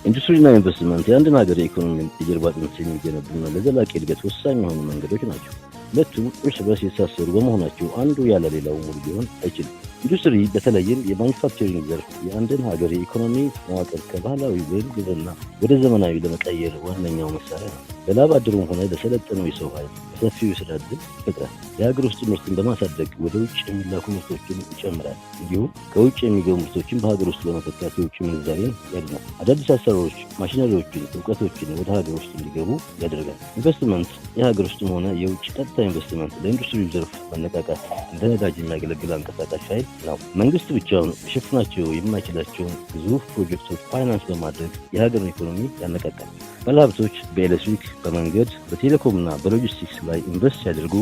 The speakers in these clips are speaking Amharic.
ኢንዱስትሪና ኢንቨስትመንት የአንድን ሀገር ኢኮኖሚ የጀርባ አጥንት የሚገነቡና ለዘላቂ እድገት ወሳኝ የሆኑ መንገዶች ናቸው። ሁለቱም እርስ በርስ የተሳሰሩ በመሆናቸው አንዱ ያለ ሌላው ሙሉ ሊሆን አይችልም። ኢንዱስትሪ በተለይም የማኑፋክቸሪንግ ዘርፍ የአንድን ሀገር የኢኮኖሚ መዋቅር ከባህላዊ ወይም ግብርና ወደ ዘመናዊ ለመቀየር ዋነኛው መሳሪያ ነው። ለላብ አደሩም ሆነ ለሰለጠነው የሰው ኃይል በሰፊው የሥራ ዕድል ይፈጥራል። የሀገር ውስጥ ምርትን በማሳደግ ወደ ውጭ የሚላኩ ምርቶችን ይጨምራል። እንዲሁም ከውጭ የሚገቡ ምርቶችን በሀገር ውስጥ በመተካት የውጭ ምንዛሬን ያድናል። አዳዲስ አሰራሮች፣ ማሽነሪዎችን፣ እውቀቶችን ወደ ሀገር ውስጥ እንዲገቡ ያደርጋል። ኢንቨስትመንት የሀገር ውስጥም ሆነ የውጭ ቀጥታ ኢንቨስትመንት ለኢንዱስትሪ ዘርፍ መነቃቃት እንደ ነዳጅ የሚያገለግል አንቀሳቃሽ ኃይል ነው። መንግስት ብቻውን ሊሸፍናቸው የማይችላቸውን ግዙፍ ፕሮጀክቶች ፋይናንስ በማድረግ የሀገርን ኢኮኖሚ ያነቃቃል። ባለሀብቶች በኤሌክትሪክ፣ በመንገድ፣ በቴሌኮምና በሎጂስቲክስ ላይ ኢንቨስት ሲያደርጉ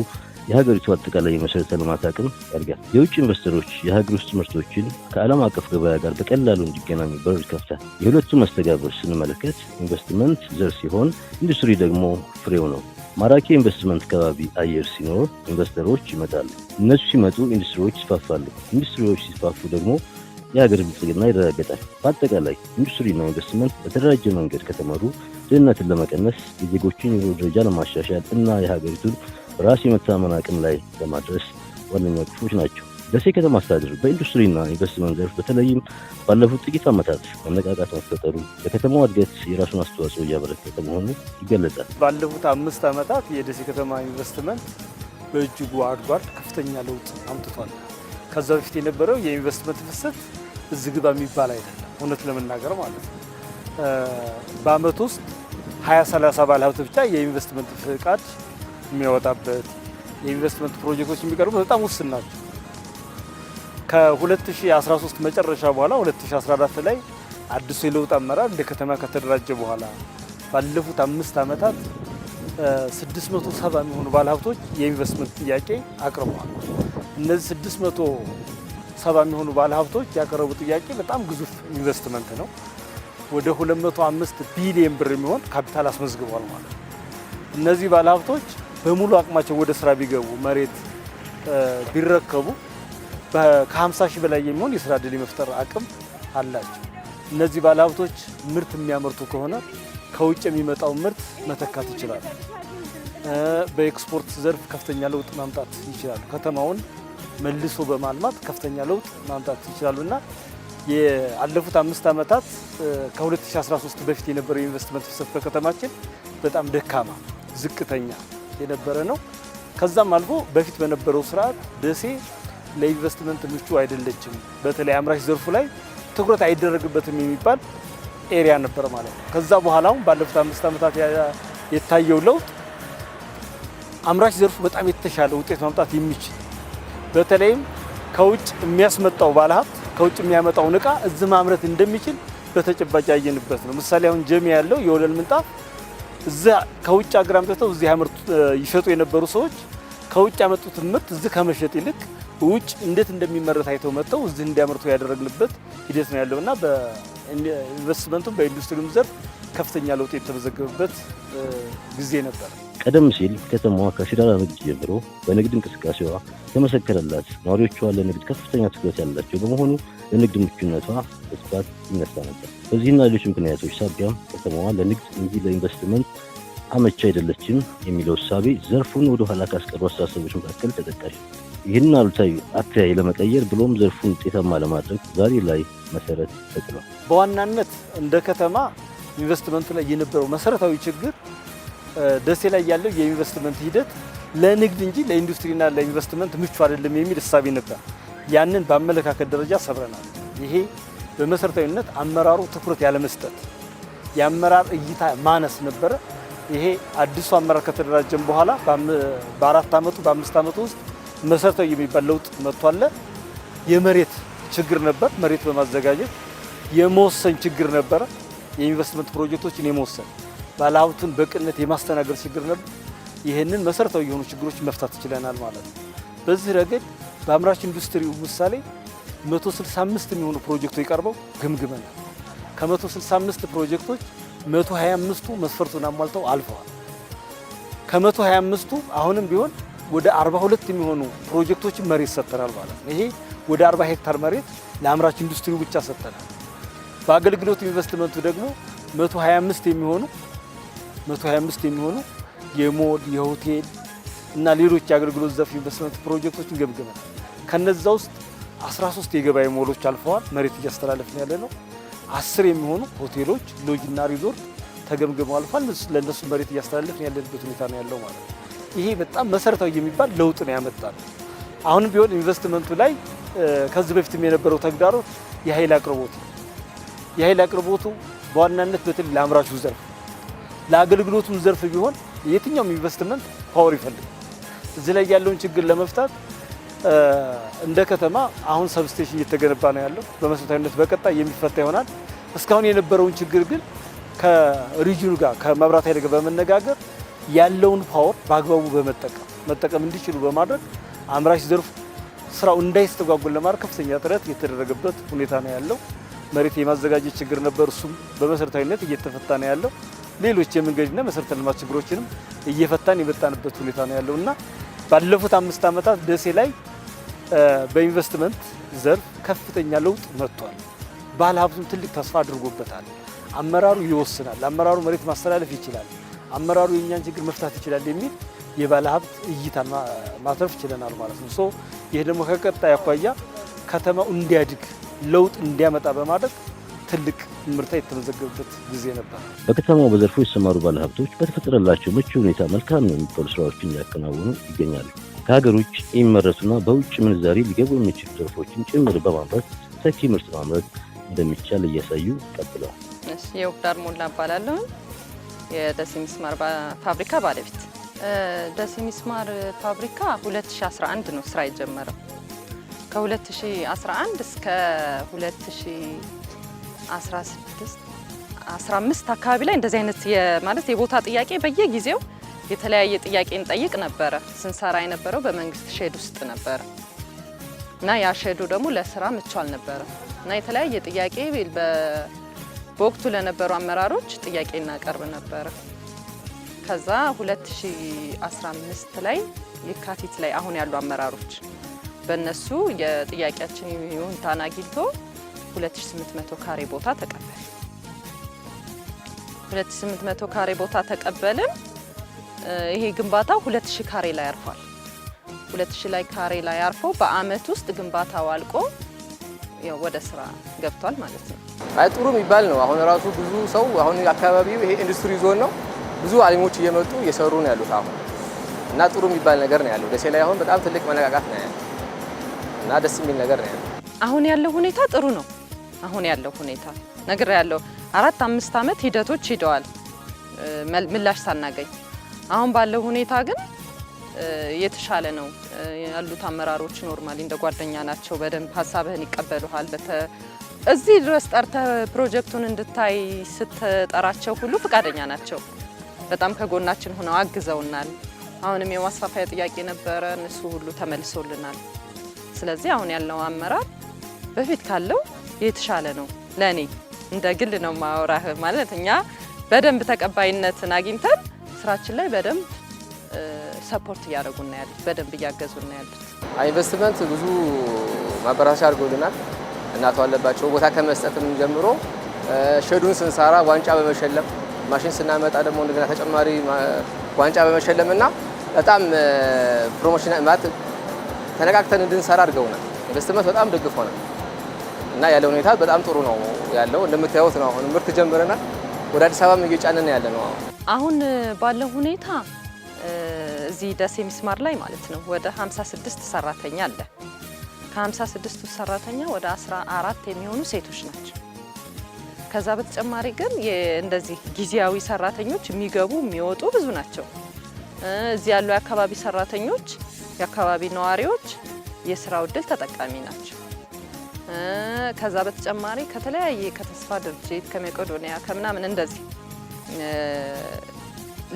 የሀገሪቱ አጠቃላይ የመሰረተ ልማት አቅም ያድጋል። የውጭ ኢንቨስተሮች የሀገር ውስጥ ምርቶችን ከዓለም አቀፍ ገበያ ጋር በቀላሉ እንዲገናኙ በር ይከፍታል። የሁለቱ መስተጋብር ስንመለከት ኢንቨስትመንት ዘር ሲሆን ኢንዱስትሪ ደግሞ ፍሬው ነው። ማራኪ ኢንቨስትመንት ከባቢ አየር ሲኖር ኢንቨስተሮች ይመጣሉ። እነሱ ሲመጡ ኢንዱስትሪዎች ይስፋፋሉ። ኢንዱስትሪዎች ሲስፋፉ ደግሞ የሀገር ብልጽግና ይረጋገጣል። በአጠቃላይ ኢንዱስትሪና ኢንቨስትመንት በተደራጀ መንገድ ከተመሩ ድህነትን ለመቀነስ፣ የዜጎችን የኑሮ ደረጃ ለማሻሻል እና የሀገሪቱን በራስ የመተማመን አቅም ላይ ለማድረስ ዋነኛ ቁልፎች ናቸው። ደሴ ከተማ አስተዳደር በኢንዱስትሪና ኢንቨስትመንት ዘርፍ በተለይም ባለፉት ጥቂት ዓመታት መነቃቃት መፈጠሩ ለከተማዋ እድገት የራሱን አስተዋጽኦ እያበረከተ መሆኑ ይገለጻል። ባለፉት 5 ዓመታት የደሴ ከተማ ኢንቨስትመንት በእጅጉ አድጓል፣ ከፍተኛ ለውጥ አምጥቷል። ከዛ በፊት የነበረው የኢንቨስትመንት ፍሰት እዚህ ግባ የሚባል አይደለም፣ እውነት ለመናገር ማለት ነው። በአመት ውስጥ 20-30 ባለሀብት ብቻ የኢንቨስትመንት ፍቃድ የሚያወጣበት የኢንቨስትመንት ፕሮጀክቶች የሚቀርቡት በጣም ውስን ናቸው። ከ2013 መጨረሻ በኋላ 2014 ላይ አዲሱ የለውጥ አመራር እንደ ከተማ ከተደራጀ በኋላ ባለፉት 5 ዓመታት 670 የሚሆኑ ባለሀብቶች የኢንቨስትመንት ጥያቄ አቅርበዋል። እነዚህ 670 የሚሆኑ ባለሀብቶች ያቀረቡ ጥያቄ በጣም ግዙፍ ኢንቨስትመንት ነው። ወደ 205 ቢሊዮን ብር የሚሆን ካፒታል አስመዝግቧል ማለት ነው። እነዚህ ባለሀብቶች በሙሉ አቅማቸው ወደ ስራ ቢገቡ መሬት ቢረከቡ ከ50 ሺህ በላይ የሚሆን የስራ ዕድል የመፍጠር አቅም አላቸው። እነዚህ ባለሀብቶች ምርት የሚያመርቱ ከሆነ ከውጭ የሚመጣው ምርት መተካት ይችላሉ። በኤክስፖርት ዘርፍ ከፍተኛ ለውጥ ማምጣት ይችላሉ። ከተማውን መልሶ በማልማት ከፍተኛ ለውጥ ማምጣት ይችላሉና ያለፉት 5 ዓመታት ከ2013 በፊት የነበረው ኢንቨስትመንት ፍሰት በከተማችን በጣም ደካማ ዝቅተኛ የነበረ ነው። ከዛም አልፎ በፊት በነበረው ስርዓት ደሴ ለኢንቨስትመንት ምቹ አይደለችም፣ በተለይ አምራች ዘርፉ ላይ ትኩረት አይደረግበትም የሚባል ኤሪያ ነበር ማለት ነው። ከዛ በኋላው ባለፉት 5 ዓመታት የታየው ለውጥ አምራች ዘርፉ በጣም የተሻለ ውጤት ማምጣት የሚችል በተለይም ከውጭ የሚያስመጣው ባለሀብት ከውጭ የሚያመጣውን እቃ እዚህ ማምረት እንደሚችል በተጨባጭ ያየንበት ነው። ምሳሌ አሁን ጀሚ ያለው የወለል ምንጣፍ እዛ ከውጭ ሀገር አምጥተው እዚህ ይሸጡ የነበሩ ሰዎች ከውጭ ያመጡት ምርት እዚህ ከመሸጥ ይልቅ ውጭ እንዴት እንደሚመረት አይተው መጥተው እዚህ እንዲያመርቱ ያደረግንበት ሂደት ነው ያለውና በኢንቨስትመንቱም በኢንዱስትሪውም ዘርፍ ከፍተኛ ለውጥ የተመዘገበበት ጊዜ ነበር። ቀደም ሲል ከተማዋ ከሲዳራ ንግድ ጀምሮ በንግድ እንቅስቃሴዋ የተመሰከረላት ነዋሪዎቿ ለንግድ ከፍተኛ ትኩረት ያላቸው በመሆኑ ለንግድ ምቹነቷ በስፋት ይነሳ ነበር። በዚህና ሌሎች ምክንያቶች ሳቢያም ከተማዋ ለንግድ እንጂ ለኢንቨስትመንት አመቺ አይደለችም የሚለው እሳቤ ዘርፉን ወደ ኋላ ካስቀሩ አስተሳሰቦች መካከል ተጠቃሽ ነው። ይህን አሉታዊ አተያይ ለመቀየር ብሎም ዘርፉን ውጤታማ ለማድረግ ዛሬ ላይ መሰረት ተጥሏል። በዋናነት እንደ ከተማ ኢንቨስትመንቱ ላይ የነበረው መሰረታዊ ችግር ደሴ ላይ ያለው የኢንቨስትመንት ሂደት ለንግድ እንጂ ለኢንዱስትሪና ለኢንቨስትመንት ምቹ አይደለም የሚል እሳቤ ነበር። ያንን በአመለካከት ደረጃ ሰብረናል። ይሄ በመሰረታዊነት አመራሩ ትኩረት ያለመስጠት፣ የአመራር እይታ ማነስ ነበረ። ይሄ አዲሱ አመራር ከተደራጀም በኋላ በ4 ዓመቱ በ5 ዓመቱ ውስጥ መሰረታዊ የሚባል ለውጥ መጥቷል። የመሬት ችግር ነበር። መሬት በማዘጋጀት የመወሰን ችግር ነበረ። የኢንቨስትመንት ፕሮጀክቶችን የመወሰን ባለሀብቱን በቅነት የማስተናገድ ችግር ነበር። ይህንን መሰረታዊ የሆኑ ችግሮች መፍታት ይችላል ማለት ነው። በዚህ ረገድ በአምራች ኢንዱስትሪው ምሳሌ 165 የሚሆኑ ፕሮጀክቶች ቀርበው ግምግመናል። ከ165 ፕሮጀክቶች 125ቱ መስፈርቱን አሟልተው አልፈዋል። ከ125ቱ አሁንም ቢሆን ወደ 42 የሚሆኑ ፕሮጀክቶችን መሬት ሰጥተናል ማለት ነው። ይሄ ወደ 40 ሄክታር መሬት ለአምራች ኢንዱስትሪው ብቻ ሰጥተናል። በአገልግሎት ኢንቨስትመንቱ ደግሞ 125 የሚሆኑ የሞል የሆቴል እና ሌሎች የአገልግሎት ዘርፍ ኢንቨስትመንት ፕሮጀክቶችን ገምግመናል። ከነዛ ውስጥ 13 የገበያ ሞሎች አልፈዋል፣ መሬት እያስተላለፍን ያለ ነው። 10 የሚሆኑ ሆቴሎች ሎጅና ሪዞርት ተገምግመው አልፏል። ለነሱ መሬት እያስተላለፍን ያለበት ሁኔታ ነው ያለው ማለት ነው። ይሄ በጣም መሰረታዊ የሚባል ለውጥ ነው ያመጣል። አሁንም ቢሆን ኢንቨስትመንቱ ላይ ከዚህ በፊትም የነበረው ተግዳሮት የኃይል አቅርቦቱ የኃይል አቅርቦቱ በዋናነት በተለይ ለአምራቹ ዘርፍ ለአገልግሎቱ ዘርፍ ቢሆን የትኛውም ኢንቨስትመንት ፓወር ይፈልጋል። እዚህ ላይ ያለውን ችግር ለመፍታት እንደ ከተማ አሁን ሰብስቴሽን እየተገነባ ነው ያለው። በመሰረታዊነት በቀጣይ የሚፈታ ይሆናል። እስካሁን የነበረውን ችግር ግን ከሪጅኑ ጋር ከመብራት ኃይል ጋር በመነጋገር ያለውን ፓወር በአግባቡ መጠቀም እንዲችሉ በማድረግ አምራች ዘርፍ ስራው እንዳይስተጓጎል ለማድረግ ከፍተኛ ጥረት የተደረገበት ሁኔታ ነው ያለው። መሬት የማዘጋጀት ችግር ነበር፣ እሱም በመሰረታዊነት እየተፈታ ነው ያለው። ሌሎች የመንገድና መሰረተ ልማት ችግሮችንም እየፈታን የመጣንበት ሁኔታ ነው ያለውና ባለፉት 5 ዓመታት ደሴ ላይ በኢንቨስትመንት ዘርፍ ከፍተኛ ለውጥ መጥቷል። ባለሀብቱም ትልቅ ተስፋ አድርጎበታል። አመራሩ ይወስናል፣ አመራሩ መሬት ማስተላለፍ ይችላል፣ አመራሩ የኛን ችግር መፍታት ይችላል የሚል የባለሀብት እይታን ማትረፍ ችለናል ማለት ነው። ይህ ደግሞ ከቀጣይ አኳያ ከተማው እንዲያድግ ለውጥ እንዲያመጣ በማድረግ ትልቅ ምርታ የተመዘገበበት ጊዜ ነበር። በከተማው በዘርፉ የተሰማሩ ባለሀብቶች በተፈጠረላቸው ምቹ ሁኔታ መልካም ነው የሚባሉ ስራዎችን እያከናወኑ ይገኛሉ። ከሀገር ውጭ የሚመረቱና በውጭ ምንዛሪ ሊገቡ የሚችሉ ዘርፎችን ጭምር በማምረት ተኪ ምርት ማምረት እንደሚቻል እያሳዩ ቀጥለዋል። የውብዳር ሞላ እባላለሁ። የደሴ ሚስማር ፋብሪካ ባለቤት። ደሴ ሚስማር ፋብሪካ 2011 ነው ስራ የጀመረው። ከ2011 እስከ 2015 አካባቢ ላይ እንደዚህ አይነት ማለት የቦታ ጥያቄ በየጊዜው የተለያየ ጥያቄ እንጠይቅ ነበረ። ስንሰራ የነበረው በመንግስት ሼድ ውስጥ ነበረ እና ያ ሼዱ ደግሞ ለስራ ምቹ አልነበረ እና የተለያየ ጥያቄ በወቅቱ ለነበሩ አመራሮች ጥያቄ እናቀርብ ነበረ። ከዛ 2015 ላይ የካቲት ላይ አሁን ያሉ አመራሮች በእነሱ የጥያቄያችን ይሁንታን አግኝቶ 2800 ካሬ ቦታ ተቀበል 2800 ካሬ ቦታ ተቀበልን። ይሄ ግንባታው 2000 ካሬ ላይ አርፏል። 2000 ላይ ካሬ ላይ አርፎ በአመት ውስጥ ግንባታው አልቆ ያው ወደ ስራ ገብቷል ማለት ነው። አይ ጥሩ የሚባል ነው። አሁን ራሱ ብዙ ሰው አሁን አካባቢው ይሄ ኢንዱስትሪ ዞን ነው። ብዙ አለሞች እየመጡ እየሰሩ ነው ያሉት አሁን እና ጥሩ የሚባል ነገር ነው ያለው። ደሴ ላይ አሁን በጣም ትልቅ መነቃቃት ነው ያለው እና ደስ የሚል ነገር ነው ያለው። አሁን ያለው ሁኔታ ጥሩ ነው። አሁን ያለው ሁኔታ ነገር ያለው 4-5 አመት ሂደቶች ሂደዋል ምላሽ ሳናገኝ። አሁን ባለው ሁኔታ ግን የተሻለ ነው ያሉት አመራሮች ኖርማሊ እንደ ጓደኛ ናቸው። በደንብ ሀሳብህን ይቀበሉሃል። እዚህ ድረስ ጠርተህ ፕሮጀክቱን እንድታይ ስትጠራቸው ሁሉ ፈቃደኛ ናቸው። በጣም ከጎናችን ሆነው አግዘውናል። አሁንም የማስፋፋያ ጥያቄ ነበረ፣ እነሱ ሁሉ ተመልሶልናል። ስለዚህ አሁን ያለው አመራር በፊት ካለው የተሻለ ነው። ለኔ እንደ ግል ነው ማወራህ ማለት እኛ በደንብ ተቀባይነትን አግኝተን ስራችን ላይ በደንብ ሰፖርት እያደረጉና ያሉት በደንብ እያገዙና ያሉት ኢንቨስትመንት ብዙ ማበረታቻ አድርገውልናል። እናቷ አለባቸው ቦታ ከመስጠትም ጀምሮ ሼዱን ስንሰራ ዋንጫ በመሸለም ማሽን ስናመጣ ደግሞ እንደገና ተጨማሪ ዋንጫ በመሸለምና በጣም ፕሮሞሽን ማለት ተነቃቅተን እንድንሰራ አድርገውናል። ኢንቨስትመንት በጣም ደግፎናል እና ያለው ሁኔታ በጣም ጥሩ ነው ያለው። እንደምታዩት ነው። አሁን ምርት ጀምረናል። ወደ አዲስ አበባም እየጫነን ያለ ነው። አሁን ባለው ሁኔታ እዚህ ደሴ ሚስማር ላይ ማለት ነው ወደ 56 ሰራተኛ አለ። ከ56ቱ ሰራተኛ ወደ 14 የሚሆኑ ሴቶች ናቸው። ከዛ በተጨማሪ ግን እንደዚህ ጊዜያዊ ሰራተኞች የሚገቡ የሚወጡ ብዙ ናቸው። እዚህ ያሉ የአካባቢ ሰራተኞች የአካባቢ ነዋሪዎች የስራው ዕድል ተጠቃሚ ናቸው። ከዛ በተጨማሪ ከተለያየ ከተስፋ ድርጅት ከመቄዶንያ ከምናምን እንደዚህ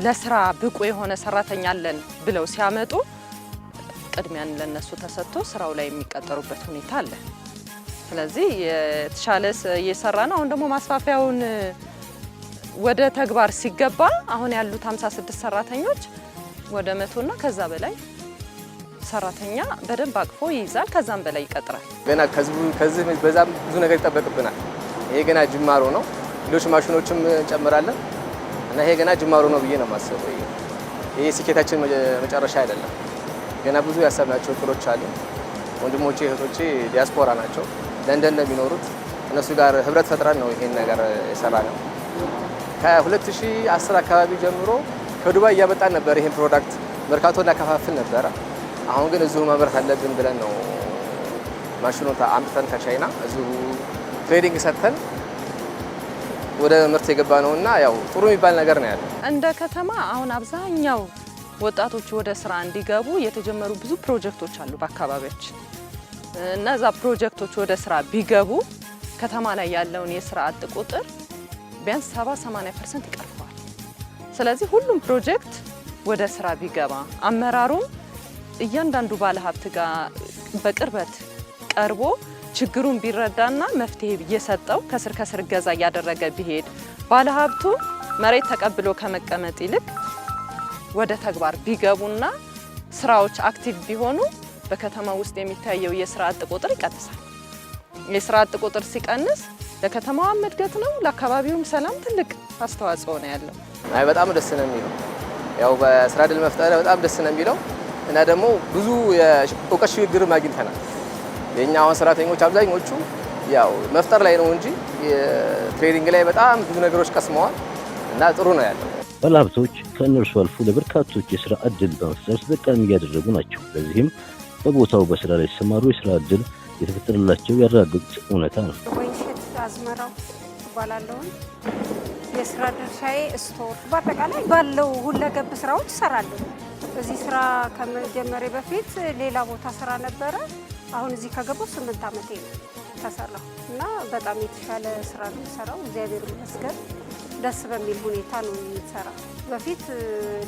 ለስራ ብቁ የሆነ ሰራተኛ አለን ብለው ሲያመጡ ቅድሚያን ለነሱ ተሰጥቶ ስራው ላይ የሚቀጠሩበት ሁኔታ አለ። ስለዚህ የተሻለ እየሰራ ነው። አሁን ደግሞ ማስፋፊያውን ወደ ተግባር ሲገባ አሁን ያሉት 56 ሰራተኞች ወደ 100 እና ከዛ በላይ ሰራተኛ በደንብ አቅፎ ይይዛል። ከዛም በላይ ይቀጥራል። ገና ከዚህ በዛም ብዙ ነገር ይጠበቅብናል። ይሄ ገና ጅማሮ ነው። ሌሎች ማሽኖችም እንጨምራለን እና ይሄ ገና ጅማሮ ነው ብዬ ነው የማስበው። ይሄ ስኬታችን መጨረሻ አይደለም። ገና ብዙ ያሰብናቸው እቅዶች አሉ። ወንድሞቼ እህቶቼ ዲያስፖራ ናቸው፣ ለንደን ነው የሚኖሩት። እነሱ ጋር ህብረት ፈጥረን ነው ይሄን ነገር የሰራነው። ከ2010 አካባቢ ጀምሮ ከዱባይ እያመጣን ነበር ይሄን ፕሮዳክት መርካቶ እናከፋፍል ነበረ። አሁን ግን እዚሁ ማምረት አለብን ብለን ነው ማሽኑን አምጥተን ከቻይና እዚሁ ትሬዲንግ ሰጥተን ወደ ምርት የገባ ነውና ያው ጥሩ የሚባል ነገር ነው ያለው። እንደ ከተማ አሁን አብዛኛው ወጣቶች ወደ ስራ እንዲገቡ የተጀመሩ ብዙ ፕሮጀክቶች አሉ በአካባቢያችን። እነዛ ፕሮጀክቶች ወደ ስራ ቢገቡ ከተማ ላይ ያለውን የስራ አጥ ቁጥር ቢያንስ 70-80% ይቀርፈዋል። ስለዚህ ሁሉም ፕሮጀክት ወደ ስራ ቢገባ አመራሩም እያንዳንዱ ባለሀብት ጋር በቅርበት ቀርቦ ችግሩን ቢረዳና መፍትሄ እየሰጠው ከስር ከስር ገዛ እያደረገ ቢሄድ ባለሀብቱ መሬት ተቀብሎ ከመቀመጥ ይልቅ ወደ ተግባር ቢገቡና ስራዎች አክቲቭ ቢሆኑ በከተማ ውስጥ የሚታየው የስራ አጥ ቁጥር ይቀንሳል። የስራ አጥ ቁጥር ሲቀንስ ለከተማዋም እድገት ነው፣ ለአካባቢውም ሰላም ትልቅ አስተዋጽኦ ነው ያለው። አይ በጣም ደስ ነው የሚለው ያው በስራ ዕድል መፍጠር በጣም ደስ ነው የሚለው እና ደግሞ ብዙ የእውቀት ሽግግር አግኝተናል። የኛ አሁን ሰራተኞች አብዛኞቹ ያው መፍጠር ላይ ነው እንጂ የትሬዲንግ ላይ በጣም ብዙ ነገሮች ቀስመዋል እና ጥሩ ነው ያለው። ባለሀብቶች ከእነርሱ አልፎ ለበርካቶች የስራ ዕድል በመፍጠር ተጠቃሚ እያደረጉ ናቸው። ለዚህም በቦታው በስራ ላይ የተሰማሩ የስራ ዕድል የተፈጠረላቸው ያረጋገጡት እውነታ ነው። ወይንሸት አዝመራው እባላለሁ። የስራ ድርሻዬ ስቶር በአጠቃላይ ባለው ሁለገብ ስራዎች እሰራለሁ። እዚህ ስራ ከመጀመሪያ በፊት ሌላ ቦታ ስራ ነበረ። አሁን እዚህ ከገባሁ 8 ዓመቴ ነው ተሰራሁ እና በጣም የተሻለ ስራ ነው የምሰራው። እግዚአብሔር ይመስገን ደስ በሚል ሁኔታ ነው የምሰራው። በፊት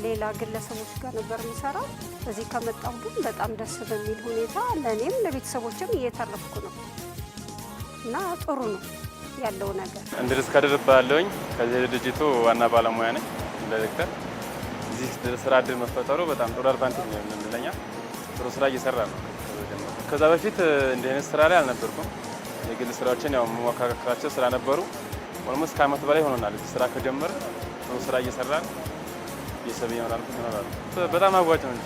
ሌላ ግለሰቦች ጋር ነበር የምሰራው። እዚህ ከመጣሁ ግን በጣም ደስ በሚል ሁኔታ ለእኔም ለቤተሰቦችም እየተረፍኩ ነው እና ጥሩ ነው ያለው ነገር። እንድሪስ ከድር እባላለሁኝ። ከዚህ ድርጅቱ ዋና ባለሙያ ነኝ ዳይሬክተር። እዚህ ስራ ዕድል መፈጠሩ በጣም ጥሩ አድቫንቴጅ ነው የምንለኛ። ጥሩ ስራ እየሰራ ነው። ከዛ በፊት እንዲህ አይነት ስራ ላይ አልነበርኩም። የግል ስራዎችን ያው መሞካከራቸው ስራ ነበሩ። ኦልሞስት ከዓመት በላይ ሆኖናል እዚህ ስራ ከጀመረ። ጥሩ ስራ እየሰራን ቤተሰብ ይኖራል። በጣም አዋጭ ነው እንጂ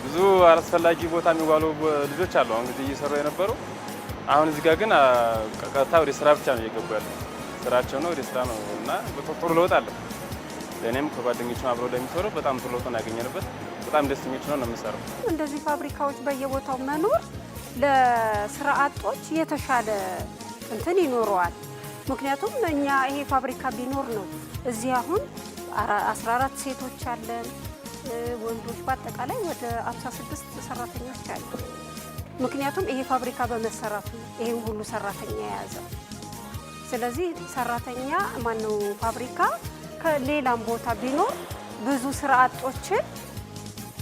ብዙ አላስፈላጊ ቦታ የሚዋሉ ልጆች አሉ አሁን እንግዲህ እየሰሩ የነበሩ። አሁን እዚህ ጋር ግን ቀጥታ ወደ ስራ ብቻ ነው እየገቡ ያለው። ስራቸው ነው ወደ ስራ ነው እና ጥሩ ለውጥ አለ። ለእኔም ከጓደኞችም አብረው ለሚሰሩ በጣም ጥሩ ለውጥ ያገኘንበት በጣም ደስተኞች ነው የምንሰራው። እንደዚህ ፋብሪካዎች በየቦታው መኖር ለስራ አጦች የተሻለ እንትን ይኖረዋል። ምክንያቱም እኛ ይሄ ፋብሪካ ቢኖር ነው እዚህ አሁን 14 ሴቶች አለን፣ ወንዶች በአጠቃላይ ወደ 56 ሰራተኞች አሉ። ምክንያቱም ይሄ ፋብሪካ በመሰራቱ ይሄን ሁሉ ሰራተኛ የያዘው። ስለዚህ ሰራተኛ ማነው ፋብሪካ ከሌላም ቦታ ቢኖር ብዙ ስራ አጦችን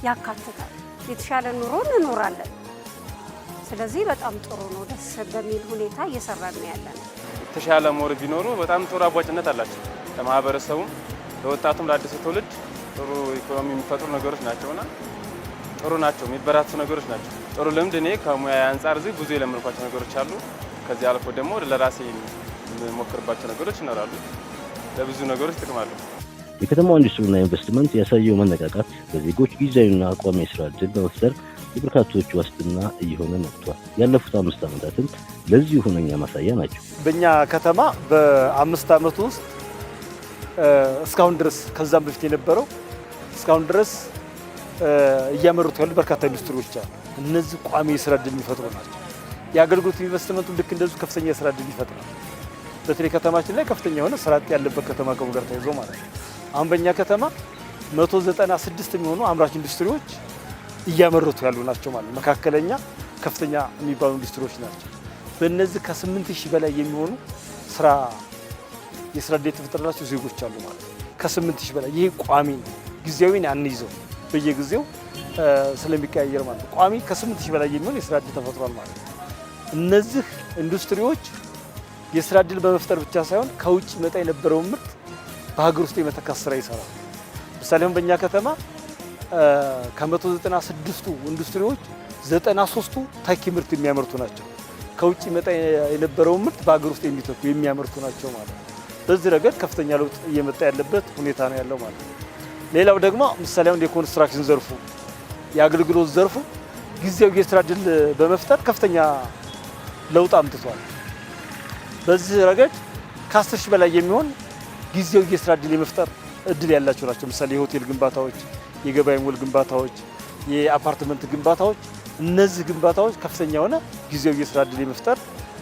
ያካትታል። የተሻለ ኑሮ እንኖራለን። ስለዚህ በጣም ጥሩ ነው። ደስ በሚል ሁኔታ እየሰራን ነው ያለነው። የተሻለ ሞር ቢኖሩ በጣም ጥሩ አዋጭነት አላቸው። ለማህበረሰቡም ለወጣቱም ለአዲሱ ትውልድ ጥሩ ኢኮኖሚ የሚፈጥሩ ነገሮች ናቸውና ጥሩ ናቸው፣ የሚበራቱ ነገሮች ናቸው። ጥሩ ልምድ እኔ ከሙያ አንጻር እዚህ ብዙ የለመድኳቸው ነገሮች አሉ። ከዚህ አልፎ ደግሞ ለራሴ የምሞክርባቸው ነገሮች ይኖራሉ። ለብዙ ነገሮች ይጠቅማሉ። የከተማው ኢንዱስትሪና ኢንቨስትመንት ያሳየው መነቃቃት በዜጎች ጊዜያዊና ቋሚ የስራ ዕድል በመፍጠር የበርካቶች ዋስትና እየሆነ መጥቷል። ያለፉት 5 ዓመታትም ለዚህ ሁነኛ ማሳያ ናቸው። በእኛ ከተማ በ5 ዓመት ውስጥ እስካሁን ድረስ ከዛም በፊት የነበረው እስካሁን ድረስ እያመሩት ያሉ በርካታ ኢንዱስትሪዎች አሉ። እነዚህ ቋሚ የስራ ዕድል የሚፈጥሩ ናቸው። የአገልግሎት ኢንቨስትመንቱ ልክ እንደዚሁ ከፍተኛ የስራ ዕድል ይፈጥራል። በተለይ ከተማችን ላይ ከፍተኛ የሆነ ስራ አጥ ያለበት ከተማ ከመሆኑ ጋር ተያይዞ ማለት ነው። አሁን በእኛ ከተማ 196 የሚሆኑ አምራች ኢንዱስትሪዎች እያመረቱ ያሉ ናቸው ማለት መካከለኛ ከፍተኛ የሚባሉ ኢንዱስትሪዎች ናቸው። በእነዚህ ከ8000 በላይ የሚሆኑ የስራ ዕድል የተፈጠረላቸው ዜጎች አሉ ማለት ነው። ከ8000 በላይ ይሄ ቋሚ ጊዜያዊን አንይዘው በየጊዜው ስለሚቀያየር ማለት ነው። ቋሚ ከ8000 በላይ የሚሆን የስራ ዕድል ተፈጥሯል ማለት ነው። እነዚህ ኢንዱስትሪዎች የስራ ዕድል በመፍጠር ብቻ ሳይሆን ከውጭ መጣ የነበረውን ምርት በሀገር ውስጥ የመተካት ስራ ይሰራል። ምሳሌ አሁን በእኛ ከተማ ከ196ቱ ኢንዱስትሪዎች 93ቱ ተኪ ምርት የሚያመርቱ ናቸው። ከውጭ መጣ የነበረውን ምርት በሀገር ውስጥ የሚተኩ የሚያመርቱ ናቸው ማለት ነው። በዚህ ረገድ ከፍተኛ ለውጥ እየመጣ ያለበት ሁኔታ ነው ያለው ማለት ነው። ሌላው ደግሞ ምሳሌ አሁን የኮንስትራክሽን ዘርፉ የአገልግሎት ዘርፉ ጊዜያዊ የስራ ዕድል በመፍጠር ከፍተኛ ለውጥ አምጥቷል። በዚህ ረገድ ከ10 ሺህ በላይ የሚሆን ጊዜያዊ የስራ ዕድል የመፍጠር እድል ያላቸው ናቸው። ምሳሌ የሆቴል ግንባታዎች፣ የገበያ ሞል ግንባታዎች፣ የአፓርትመንት ግንባታዎች እነዚህ ግንባታዎች ከፍተኛ የሆነ ጊዜያዊ የስራ ዕድል የመፍጠር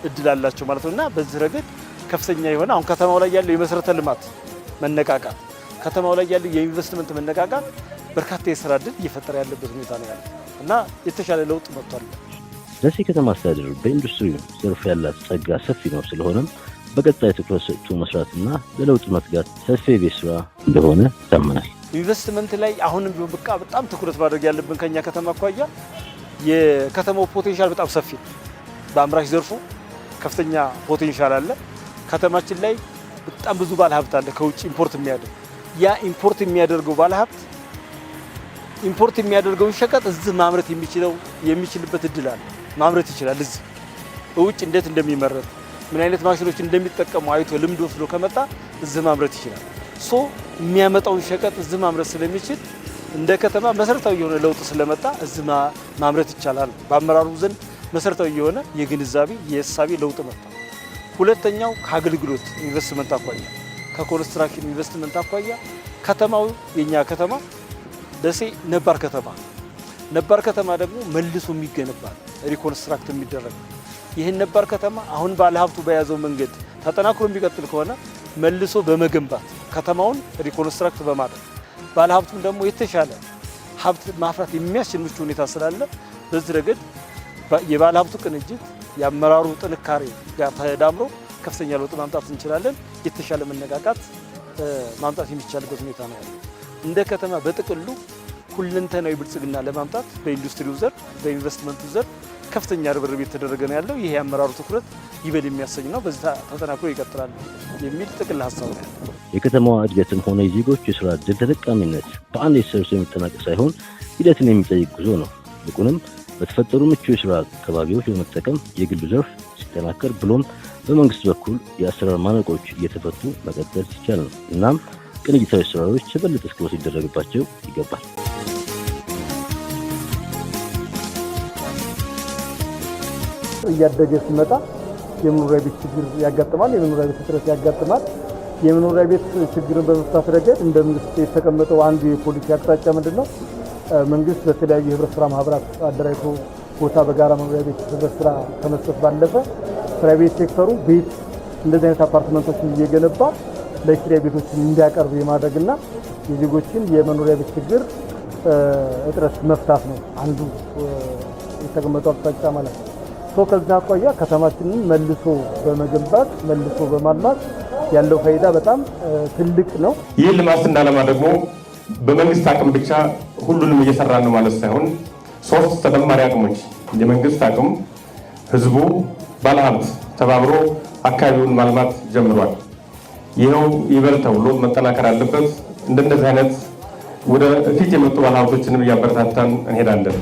እድል አላቸው ማለት ነውና በዚህ ረገድ ከፍተኛ የሆነ አሁን ከተማው ላይ ያለው የመሰረተ ልማት መነቃቃት ከተማው ላይ ያለው የኢንቨስትመንት መነቃቃት በርካታ የስራ ዕድል እየፈጠረ ያለበት ሁኔታ ነው ያለው እና የተሻለ ለውጥ መጥቷል። ደሴ ከተማ አስተዳደር በኢንዱስትሪ ዘርፍ ያላት ጸጋ ሰፊ ነው። ስለሆነም በቀጣይ ትኩረት ሰጥቶ መስራትና ለለውጥ መትጋት ሰፊ የቤት ስራ እንደሆነ ይታመናል። ኢንቨስትመንት ላይ አሁንም ቢሆን በጣም ትኩረት ማድረግ ያለብን ከኛ ከተማ አኳያ የከተማው ፖቴንሻል በጣም ሰፊ ነው። በአምራች ዘርፉ ከፍተኛ ፖቴንሻል አለ። ከተማችን ላይ በጣም ብዙ ባለሀብት አለ ከውጭ ኢምፖርት የሚያደርግ ያ ኢምፖርት የሚያደርገው ባለሀብት ኢምፖርት የሚያደርገውን ሸቀጥ እዚህ ማምረት የሚችልበት እድል አለ። ማምረት ይችላል። እዚህ ውጭ እንዴት እንደሚመረት ምን አይነት ማሽኖች እንደሚጠቀሙ አይቶ ልምድ ወስዶ ከመጣ እዚህ ማምረት ይችላል። የሚያመጣውን ሸቀጥ እዚህ ማምረት ስለሚችል እንደ ከተማ መሰረታዊ የሆነ ለውጥ ስለመጣ እዚህ ማምረት ይቻላል። በአመራሩ ዘንድ መሰረታዊ የሆነ የግንዛቤ የእሳቤ ለውጥ መጣ። ሁለተኛው ከአገልግሎት ኢንቨስትመንት አኳያ ከኮንስትራክሽን ኢንቨስትመንት አኳያ ከተማው የኛ ከተማ ደሴ ነባር ከተማ ደግሞ መልሶ የሚገነባ ሪኮንስትራክት የሚደረግ ይህን ነባር ከተማ አሁን ባለሀብቱ በያዘው መንገድ ተጠናክሮ የሚቀጥል ከሆነ መልሶ በመገንባት ከተማውን ሪኮንስትራክት በማድረግ ባለሀብቱም ደግሞ የተሻለ ሀብት ማፍራት የሚያስችል ምቹ ሁኔታ ስላለ በዚህ ረገድ የባለሀብቱ ቅንጅት የአመራሩ ጥንካሬ ጋር ተዳምሮ ከፍተኛ ለውጥ ማምጣት እንችላለን። የተሻለ መነቃቃት ማምጣት የሚቻልበት ሁኔታ ነው ያለው። እንደ ከተማ በጥቅሉ ሁለንተናዊ ብልጽግና ለማምጣት በኢንዱስትሪው ዘርፍ በኢንቨስትመንቱ ዘርፍ ከፍተኛ ርብርብ የተደረገ ነው ያለው። ይሄ የአመራሩ ትኩረት ይበል የሚያሰኝ ነው። በዚህ ተጠናክሮ ይቀጥላል የሚል ጥቅል ሀሳብ ነው ያለው። የከተማዋ እድገትም ሆነ የዜጎች የስራ ዕድል ተጠቃሚነት በአንድ ሰርቶ የሚጠናቀቅ ሳይሆን ሂደትን የሚጠይቅ ጉዞ ነው። ይልቁንም በተፈጠሩ ምቹ የስራ አካባቢዎች በመጠቀም የግሉ ዘርፍ ሲጠናከር ብሎም በመንግስት በኩል የአሰራር ማነቆች እየተፈቱ መቀጠል ሲቻል ነው። እናም ቅንጅታዊ ስራዎች የበለጠ ትኩረት ሊደረግባቸው ይገባል። እያደገ ሲመጣ የመኖሪያ ቤት ችግር ያጋጥማል፣ የመኖሪያ ቤት እጥረት ያጋጥማል። የመኖሪያ ቤት ችግርን በመፍታት ረገድ እንደ መንግስት የተቀመጠው አንዱ የፖሊሲ አቅጣጫ ምንድነው? መንግስት በተለያዩ የህብረት ስራ ማህበራት አደራጅቶ ቦታ በጋራ መኖሪያ ቤት ህብረት ስራ ከመስጠት ባለፈ ፕራይቬት ሴክተሩ ቤት እንደዚህ አይነት አፓርትመንቶችን እየገነባ ለኪራይ ቤቶችን እንዲያቀርብ የማድረግና የዜጎችን የመኖሪያ ቤት ችግር እጥረት መፍታት ነው አንዱ የተቀመጠው አቅጣጫ ማለት ነው። ከዚህ አኳያ ከተማችንን መልሶ በመገንባት መልሶ በማልማት ያለው ፋይዳ በጣም ትልቅ ነው። ይህ ልማት ስናለማ ደግሞ በመንግስት አቅም ብቻ ሁሉንም እየሰራን ነው ማለት ሳይሆን 3 ተጨማሪ አቅሞች የመንግስት አቅም፣ ህዝቡ፣ ባለሀብት ተባብሮ አካባቢውን ማልማት ጀምሯል። ይኸው ይበል ተብሎ መጠናከር አለበት። እንደነዚህ አይነት ወደ ፊት የመጡ ባለሀብቶችንም እያበረታታን እንሄዳለን።